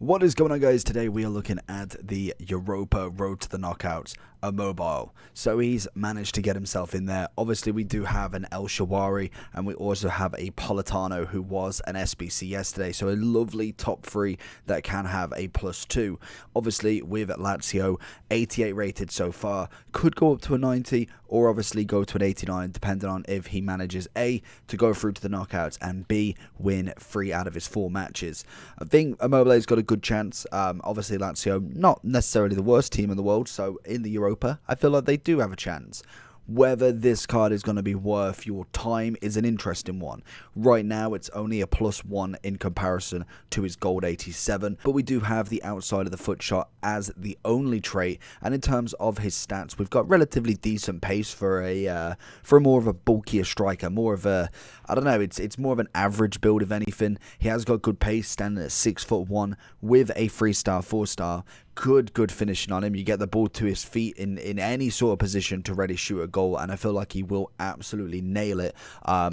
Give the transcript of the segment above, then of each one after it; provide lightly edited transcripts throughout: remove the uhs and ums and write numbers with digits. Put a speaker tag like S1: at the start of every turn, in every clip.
S1: What is going on, guys? Today we are looking at the Europa Road to the Knockouts, Immobile. So he's managed to get himself in there. Obviously we do have an El Shaarawy and we also have a Politano who was an SBC yesterday. So a lovely top three that can have a +2. Obviously with Lazio, 88 rated so far, could go up to a 90 or obviously go to an 89 depending on if he manages A, to go through to the knockouts, and B, win 3 out of his 4 matches. I think Immobile's got a good chance. Obviously Lazio, not necessarily the worst team in the world, so in the Europa, I feel like they do have a chance. Whether this card is going to be worth your time is an interesting one. Right now, it's only a +1 in comparison to his gold 87, but we do have the outside of the foot shot as the only trait, and in terms of his stats, we've got relatively decent pace for more of a bulkier striker, more of a, I don't know, it's more of an average build if anything. He has got good pace, standing at 6'1" with a 3-star, 4-star. Good finishing on him. You get the ball to his feet in any sort of position to ready shoot a goal, and I feel like he will absolutely nail it.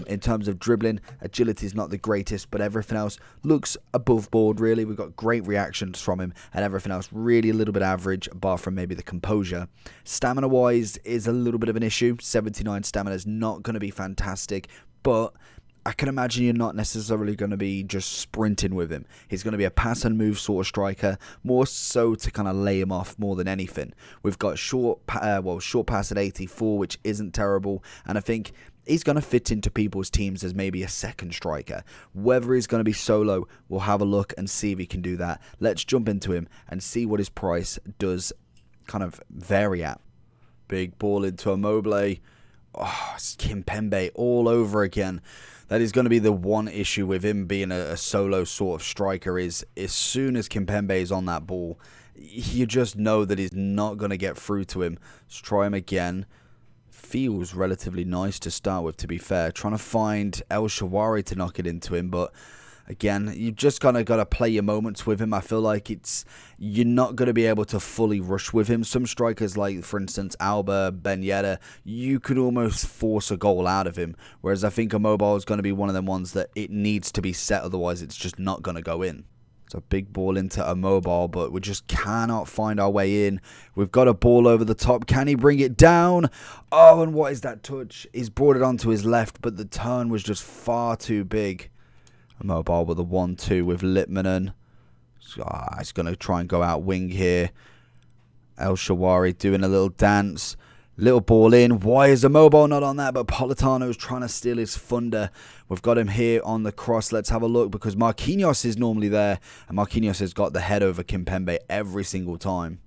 S1: In terms of dribbling, agility is not the greatest, but everything else looks above board, really. We've got great reactions from him, and everything else really a little bit average, bar from maybe the composure. Stamina-wise is a little bit of an issue. 79 stamina is not going to be fantastic, but I can imagine you're not necessarily going to be just sprinting with him. He's going to be a pass and move sort of striker, more so to kind of lay him off more than anything. We've got short pass at 84, which isn't terrible, and I think he's going to fit into people's teams as maybe a second striker. Whether he's going to be solo, we'll have a look and see if he can do that. Let's jump into him and see what his price does kind of vary at. Big ball into Immobile. Oh, it's Kimpembe all over again. That is going to be the one issue with him being a solo sort of striker, is as soon as Kimpembe is on that ball, you just know that he's not going to get through to him. Let's try him again. Feels relatively nice to start with, to be fair. Trying to find El Shaarawy to knock it into him, but again, you just kind of got to play your moments with him. I feel like you're not going to be able to fully rush with him. Some strikers, like for instance Alba, Ben Yedder, you could almost force a goal out of him. Whereas I think Immobile is going to be one of them ones that it needs to be set, otherwise it's just not going to go in. It's a big ball into Immobile, but we just cannot find our way in. We've got a ball over the top. Can he bring it down? Oh, and what is that touch? He's brought it onto his left, but the turn was just far too big. Immobile with a 1-2 with Litmanen. He's going to try and go out wing here. El Shaarawy doing a little dance. Little ball in. Why is Immobile not on that? But Politano's trying to steal his thunder. We've got him here on the cross. Let's have a look, because Marquinhos is normally there. And Marquinhos has got the head over Kimpembe every single time.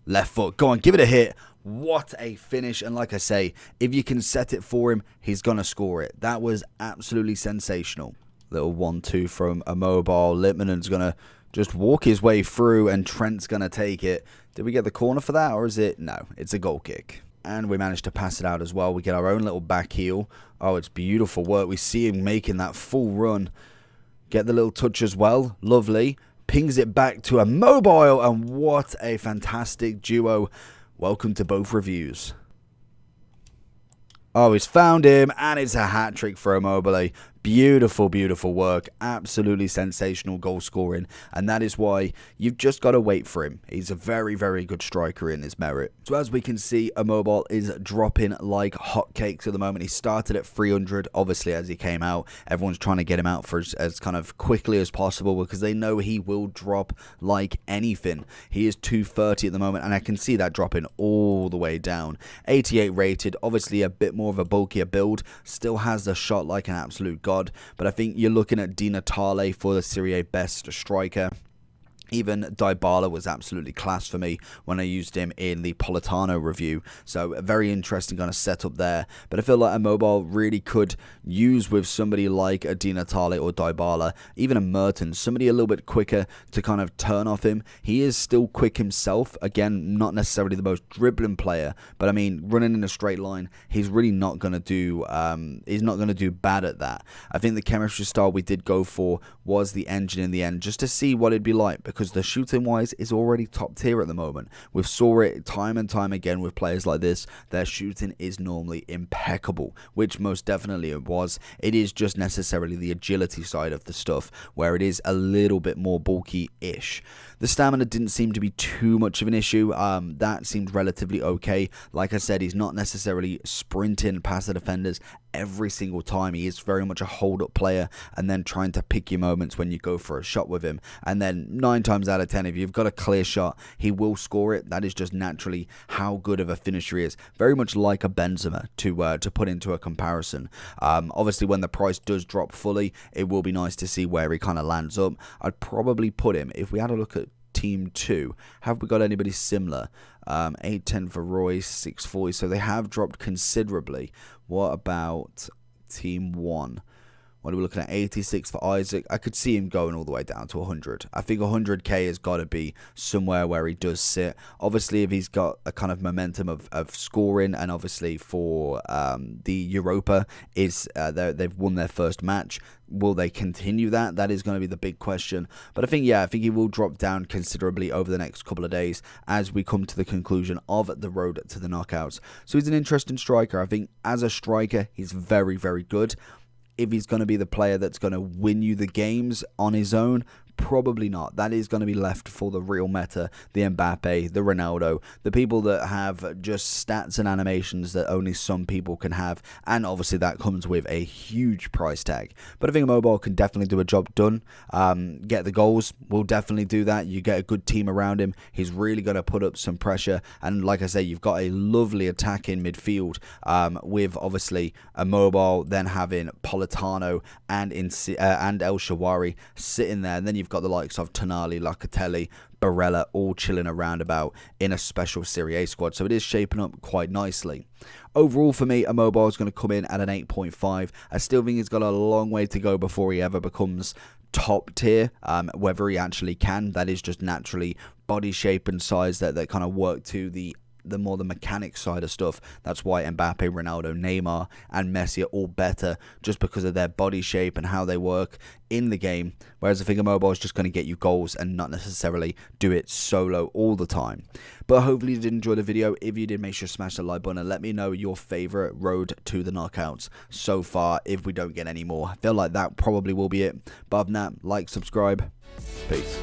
S1: Left foot. Go on, give it a hit. What a finish. And like I say, if you can set it for him, he's going to score it. That was absolutely sensational. Little 1-2 from Immobile. Litmanen's going to just walk his way through and Trent's going to take it. Did we get the corner for that, or is it? No, it's a goal kick. And we managed to pass it out as well. We get our own little back heel. Oh, it's beautiful work. We see him making that full run. Get the little touch as well. Lovely. Pings it back to Immobile, and what a fantastic duo. Welcome to both reviews. Oh, he's found him, and it's a hat-trick for Immobile. Beautiful, beautiful work. Absolutely sensational goal scoring. And that is why you've just got to wait for him. He's a very, very good striker in his merit. So as we can see, Immobile is dropping like hotcakes at the moment. He started at 300, obviously, as he came out. Everyone's trying to get him out for as kind of quickly as possible, because they know he will drop like anything. He is 230 at the moment, and I can see that dropping all the way down. 88 rated, obviously a bit more of a bulkier build. Still has the shot like an absolute god. But I think you're looking at Di Natale for the Serie A best striker. Even Dybala was absolutely class for me when I used him in the Politano review. So a very interesting kind of setup there. But I feel like Immobile really could use with somebody like a Di Natale or Dybala, even a Mertens, somebody a little bit quicker to kind of turn off him. He is still quick himself. Again, not necessarily the most dribbling player, but I mean, running in a straight line, he's really not going to do. He's not going to do bad at that. I think the chemistry style we did go for was the engine in the end, just to see what it'd be like, because because the shooting wise is already top tier at the moment. We've saw it time and time again with players like this. Their shooting is normally impeccable, which most definitely it was. It is just necessarily the agility side of the stuff where it is a little bit more bulky-ish. The stamina didn't seem to be too much of an issue. That seemed relatively okay. Like I said, he's not necessarily sprinting past the defenders every single time. He is very much a hold-up player and then trying to pick your moments when you go for a shot with him. And then 9 times out of 10, if you've got a clear shot, he will score it. That is just naturally how good of a finisher he is. Very much like a Benzema to put into a comparison. Obviously, when the price does drop fully, it will be nice to see where he kind of lands up. I'd probably put him, if we had a look at Team 2, have we got anybody similar? 810 for Royce, 640, so they have dropped considerably. What about Team 1? What are we looking at? 86 for Isaac. I could see him going all the way down to 100. I think 100k has got to be somewhere where he does sit. Obviously, if he's got a kind of momentum of scoring, and obviously for the Europa, they've won their first match. Will they continue that? That is going to be the big question. But I think he will drop down considerably over the next couple of days as we come to the conclusion of the road to the knockouts. So he's an interesting striker. I think as a striker, he's very, very good. If he's going to be the player that's going to win you the games on his own, probably not. That is going to be left for the real meta, the Mbappe, the Ronaldo, the people that have just stats and animations that only some people can have, and obviously that comes with a huge price tag. But I think Immobile can definitely do a job done. Get the goals, will definitely do that. You get a good team around him, he's really going to put up some pressure, and like I say, you've got a lovely attack in midfield with obviously Immobile, then having Politano and El Shawari sitting there, and then you've got the likes of Tonali, Locatelli, Barella all chilling around about in a special Serie A squad. So it is shaping up quite nicely. Overall for me, Immobile is going to come in at an 8.5. I still think he's got a long way to go before he ever becomes top tier. Whether he actually can, that is just naturally body shape and size that kind of work to the more the mechanics side of stuff. That's why Mbappe, Ronaldo, Neymar and Messi are all better, just because of their body shape and how they work in the game, whereas I think Immobile is just going to get you goals and not necessarily do it solo all the time. But hopefully you did enjoy the video. If you did, make sure to smash the like button and let me know your favorite road to the knockouts so far, if we don't get any more. I feel like that probably will be it, but other than that, like, subscribe, peace.